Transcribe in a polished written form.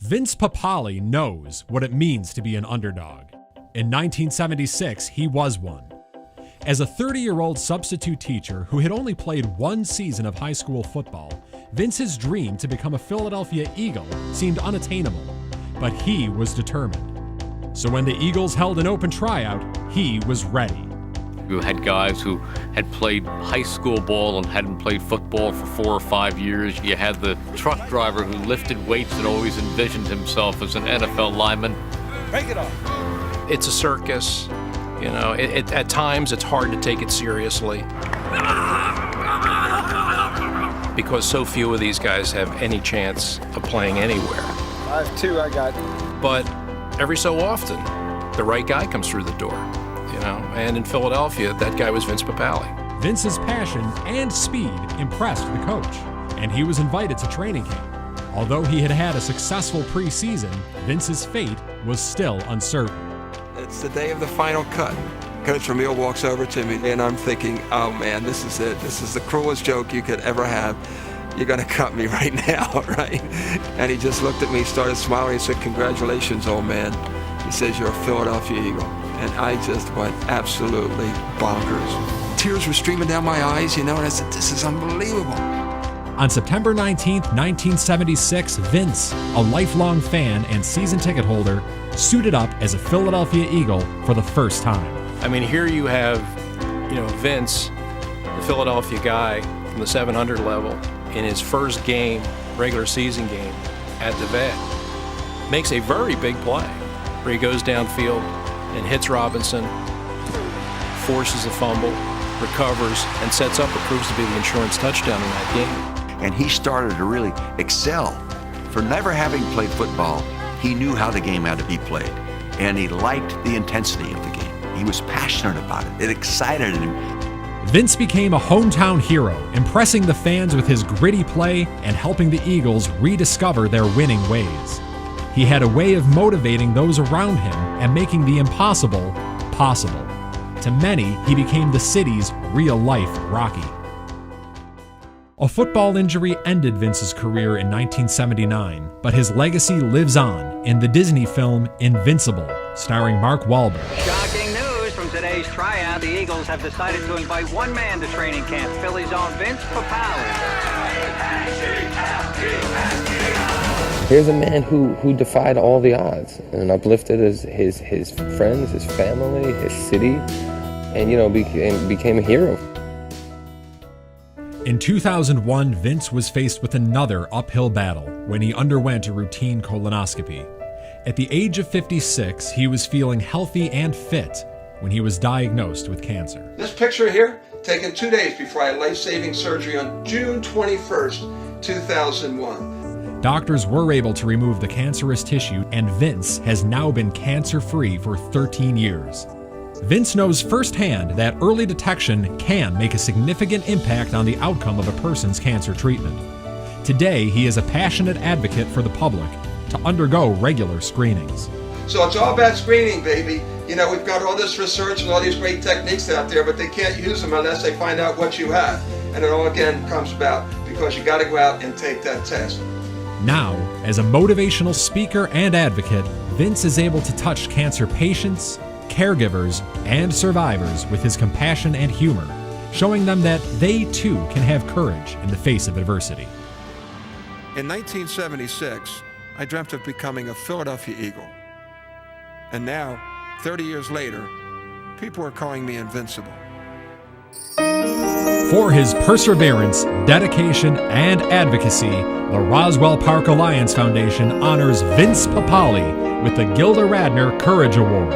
Vince Papale knows what it means to be an underdog. In 1976, he was one. As a 30-year-old substitute teacher who had only played one season of high school football, Vince's dream to become a Philadelphia Eagle seemed unattainable, but he was determined. So when the Eagles held an open tryout, he was ready. You had guys who had played high school ball and hadn't played football for 4 or 5 years. You had the truck driver who lifted weights and always envisioned himself as an NFL lineman. Break it off. It's a circus. You know, at times it's hard to take it seriously because so few of these guys have any chance of playing anywhere. 5'2" I got. But every so often, the right guy comes through the door. And in Philadelphia, that guy was Vince Papale. Vince's passion and speed impressed the coach, and he was invited to training camp. Although he had had a successful preseason, Vince's fate was still uncertain. It's the day of the final cut. Coach Ramil walks over to me, and I'm thinking, oh man, this is it. This is the cruelest joke you could ever have. You're gonna cut me right now, right? And he just looked at me, started smiling, and said, congratulations, old man. He says, you're a Philadelphia Eagle. And I just went absolutely bonkers. Tears were streaming down my eyes, and I said, this is unbelievable. On September 19th, 1976, Vince, a lifelong fan and season ticket holder, suited up as a Philadelphia Eagle for the first time. I mean, here you have, Vince, the Philadelphia guy from the 700 level, in his first game, regular season game, at the Vet, makes a very big play where he goes downfield and hits Robinson, forces a fumble, recovers, and sets up what proves to be the insurance touchdown in that game. And he started to really excel. For never having played football, he knew how the game had to be played. And he liked the intensity of the game. He was passionate about it. It excited him. Vince became a hometown hero, impressing the fans with his gritty play and helping the Eagles rediscover their winning ways. He had a way of motivating those around him and making the impossible possible. To many, he became the city's real-life Rocky. A football injury ended Vince's career in 1979, but his legacy lives on in the Disney film Invincible, starring Mark Wahlberg. Shocking news from today's tryout. The Eagles have decided to invite one man to training camp, Philly's own Vince Papale. Here's a man who defied all the odds and uplifted his friends, his family, his city, and became a hero. In 2001, Vince was faced with another uphill battle when he underwent a routine colonoscopy. At the age of 56, he was feeling healthy and fit when he was diagnosed with cancer. This picture here, taken 2 days before I had life-saving surgery on June 21st, 2001. Doctors were able to remove the cancerous tissue, and Vince has now been cancer-free for 13 years. Vince knows firsthand that early detection can make a significant impact on the outcome of a person's cancer treatment. Today, he is a passionate advocate for the public to undergo regular screenings. So it's all about screening, baby. We've got all this research and all these great techniques out there, but they can't use them unless they find out what you have. And it all again comes about because you got to go out and take that test. Now, as a motivational speaker and advocate, Vince is able to touch cancer patients, caregivers, and survivors with his compassion and humor, showing them that they too can have courage in the face of adversity. In 1976, I dreamt of becoming a Philadelphia Eagle. And now, 30 years later, people are calling me invincible. For his perseverance, dedication, and advocacy, the Roswell Park Alliance Foundation honors Vince Papale with the Gilda Radner Courage Award.